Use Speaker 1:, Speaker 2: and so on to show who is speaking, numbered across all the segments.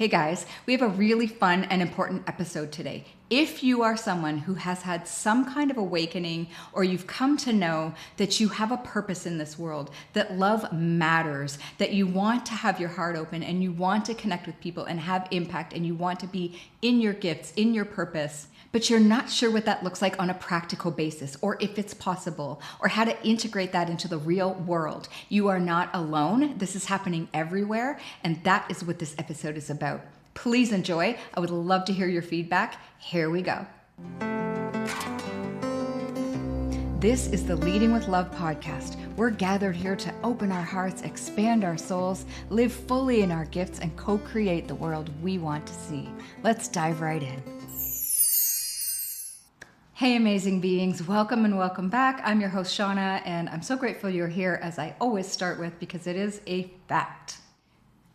Speaker 1: Hey guys, we have a really fun and important episode today. If you are someone who has had some kind of awakening or you've come to know that you have a purpose in this world, that love matters, that you want to have your heart open and you want to connect with people and have impact and you want to be in your gifts, in your purpose, but you're not sure what that looks like on a practical basis or if it's possible or how to integrate that into the real world, you are not alone. This is happening everywhere, and that is what this episode is about. Please enjoy. I would love to hear your feedback. Here we go. This is the Leading with Love podcast. We're gathered here to open our hearts, expand our souls, live fully in our gifts, and co-create the world we want to see. Let's dive right in. Hey, amazing beings. Welcome and welcome back. I'm your host, Shauna, and I'm so grateful you're here, as I always start with, because it is a fact.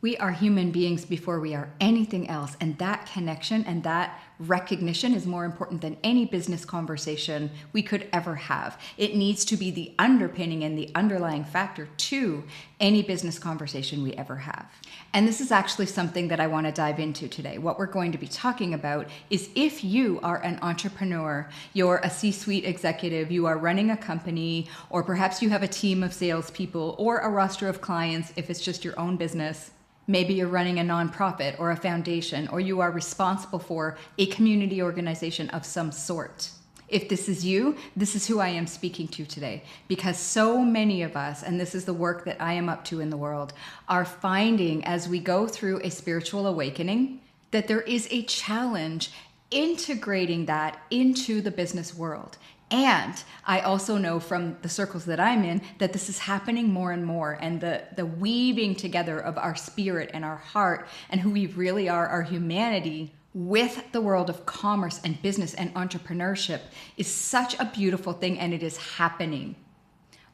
Speaker 1: We are human beings before we are anything else, and that connection and that recognition is more important than any business conversation we could ever have. It needs to be the underpinning and the underlying factor to any business conversation we ever have. And this is actually something that I want to dive into today. What we're going to be talking about is if you are an entrepreneur, you're a C-suite executive, you are running a company, or perhaps you have a team of salespeople or a roster of clients if it's just your own business. Maybe you're running a nonprofit or a foundation, or you are responsible for a community organization of some sort. If this is you, this is who I am speaking to today, because so many of us, and this is the work that I am up to in the world, are finding as we go through a spiritual awakening that there is a challenge integrating that into the business world. And I also know from the circles that I'm in that this is happening more and more, and the weaving together of our spirit and our heart and who we really are, our humanity, with the world of commerce and business and entrepreneurship is such a beautiful thing, and it is happening.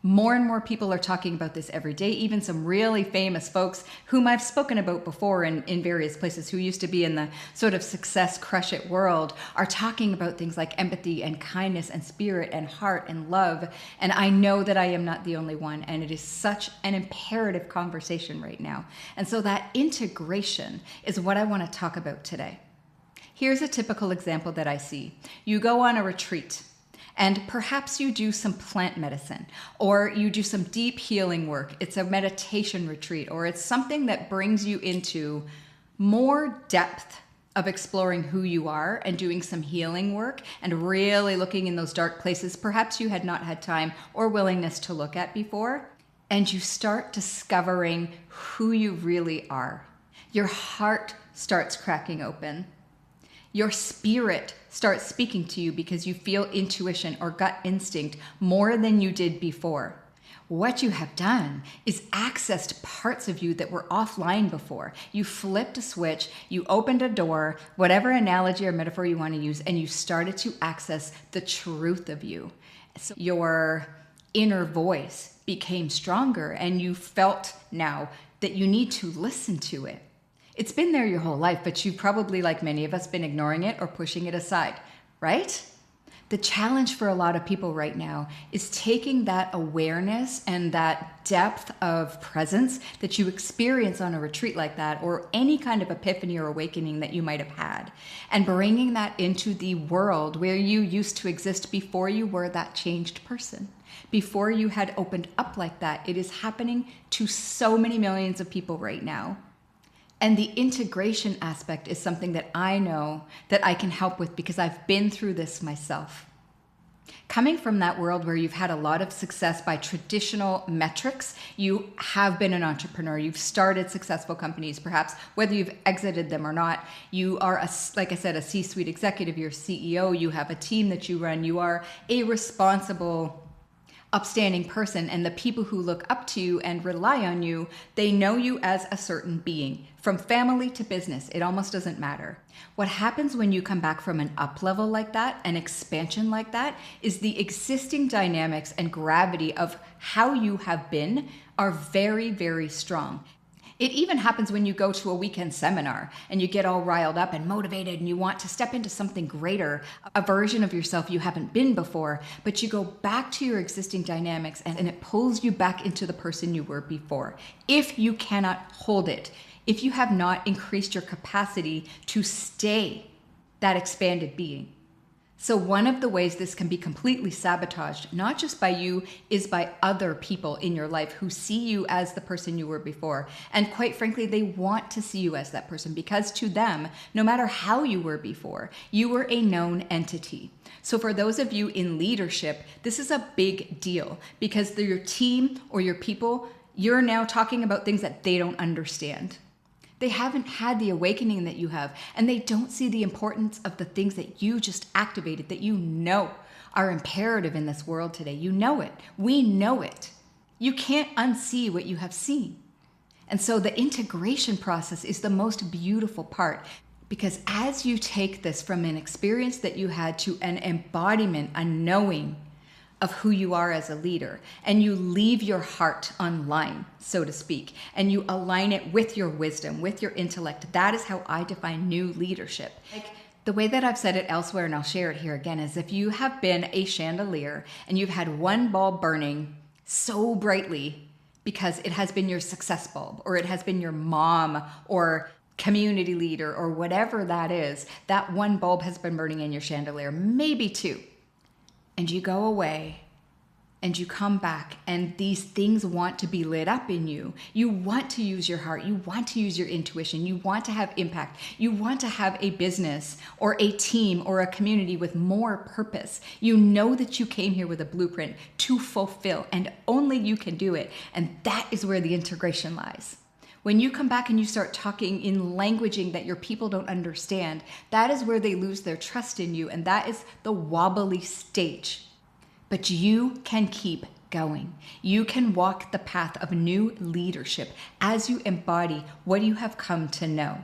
Speaker 1: More and more people are talking about this every day. Even some really famous folks whom I've spoken about before in various places who used to be in the sort of success crush it world are talking about things like empathy and kindness and spirit and heart and love. And I know that I am not the only one. And it is such an imperative conversation right now. And so that integration is what I want to talk about today. Here's a typical example that I see. You go on a retreat. And perhaps you do some plant medicine, or you do some deep healing work. It's a meditation retreat, or it's something that brings you into more depth of exploring who you are and doing some healing work and really looking in those dark places perhaps you had not had time or willingness to look at before. And you start discovering who you really are. Your heart starts cracking open. Your spirit starts speaking to you because you feel intuition or gut instinct more than you did before. What you have done is accessed parts of you that were offline before. You flipped a switch, you opened a door, whatever analogy or metaphor you want to use, and you started to access the truth of you. So your inner voice became stronger, and you felt now that you need to listen to it. It's been there your whole life, but you've probably, like many of us, been ignoring it or pushing it aside, right? The challenge for a lot of people right now is taking that awareness and that depth of presence that you experience on a retreat like that, or any kind of epiphany or awakening that you might have had, and bringing that into the world where you used to exist before you were that changed person. Before you had opened up like that. It is happening to so many millions of people right now. And the integration aspect is something that I know that I can help with because I've been through this myself. Coming from that world where you've had a lot of success by traditional metrics, you have been an entrepreneur, you've started successful companies, perhaps whether you've exited them or not, you are, like I said, a C-suite executive, you're a CEO, you have a team that you run, you are a responsible upstanding person, and the people who look up to you and rely on you, they know you as a certain being. From family to business, it almost doesn't matter. What happens when you come back from an up level like that, an expansion like that, is the existing dynamics and gravity of how you have been are very, very strong. It even happens when you go to a weekend seminar and you get all riled up and motivated and you want to step into something greater, a version of yourself you haven't been before, but you go back to your existing dynamics and it pulls you back into the person you were before. If you cannot hold it if you have not increased your capacity to stay that expanded being. So one of the ways this can be completely sabotaged, not just by you, is by other people in your life who see you as the person you were before. And quite frankly, they want to see you as that person because to them, no matter how you were before, you were a known entity. So for those of you in leadership, this is a big deal because your team or your people, you're now talking about things that they don't understand. They haven't had the awakening that you have, and they don't see the importance of the things that you just activated, that you know are imperative in this world today. You know it. We know it. You can't unsee what you have seen. And so the integration process is the most beautiful part, because as you take this from an experience that you had to an embodiment, a knowing of who you are as a leader, and you leave your heart online, so to speak, and you align it with your wisdom, with your intellect. That is how I define new leadership. Like the way that I've said it elsewhere, and I'll share it here again, is if you have been a chandelier and you've had one bulb burning so brightly because it has been your success bulb, or it has been your mom or community leader or whatever that is, that one bulb has been burning in your chandelier, maybe two. And you go away and you come back and these things want to be lit up in you. You want to use your heart. You want to use your intuition. You want to have impact. You want to have a business or a team or a community with more purpose. You know that you came here with a blueprint to fulfill, and only you can do it. And that is where the integration lies. When you come back and you start talking in languaging that your people don't understand, that is where they lose their trust in you, and that is the wobbly stage. But you can keep going. You can walk the path of new leadership as you embody what you have come to know.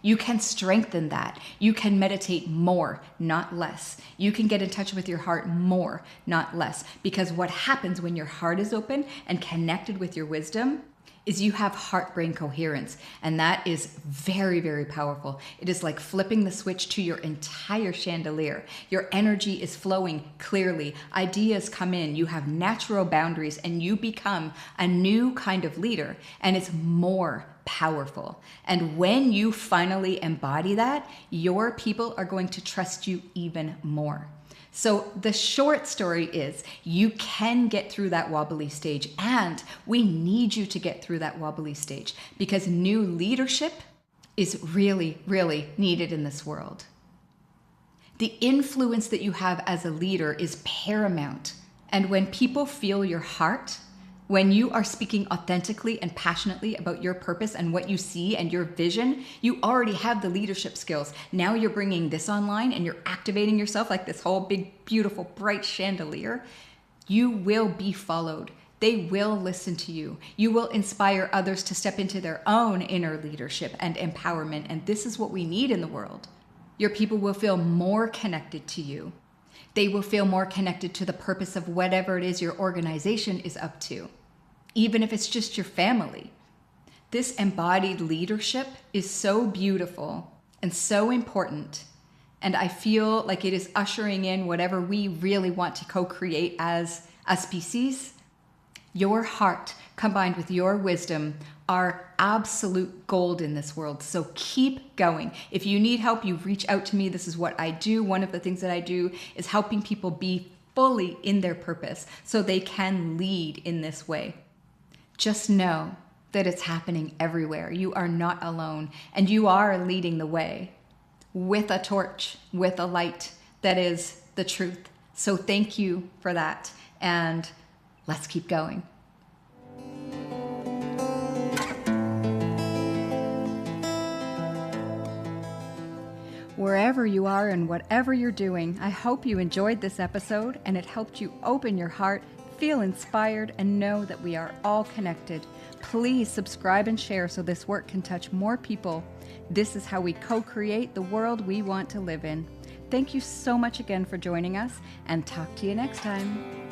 Speaker 1: You can strengthen that. You can meditate more, not less. You can get in touch with your heart more, not less. Because what happens when your heart is open and connected with your wisdom is you have heart-brain coherence, and that is very, very powerful. It is like flipping the switch to your entire chandelier. Your energy is flowing clearly. Ideas come in. You have natural boundaries, and you become a new kind of leader, and it's more powerful. And when you finally embody that, your people are going to trust you even more. So the short story is you can get through that wobbly stage, and we need you to get through that wobbly stage because new leadership is really, really needed in this world. The influence that you have as a leader is paramount. And when people feel your heart, when you are speaking authentically and passionately about your purpose and what you see and your vision, you already have the leadership skills. Now you're bringing this online and you're activating yourself like this whole big, beautiful, bright chandelier. You will be followed. They will listen to you. You will inspire others to step into their own inner leadership and empowerment. And this is what we need in the world. Your people will feel more connected to you. They will feel more connected to the purpose of whatever it is your organization is up to, even if it's just your family. This embodied leadership is so beautiful and so important. And I feel like it is ushering in whatever we really want to co-create as a species. Your heart combined with your wisdom are absolute gold in this world. So keep going. If you need help, you reach out to me. This is what I do. One of the things that I do is helping people be fully in their purpose so they can lead in this way. Just know that it's happening everywhere. You are not alone, and you are leading the way with a torch, with a light that is the truth. So thank you for that, and let's keep going. Wherever you are and whatever you're doing, I hope you enjoyed this episode and it helped you open your heart, feel inspired, and know that we are all connected. Please subscribe and share so this work can touch more people. This is how we co-create the world we want to live in. Thank you so much again for joining us, and talk to you next time.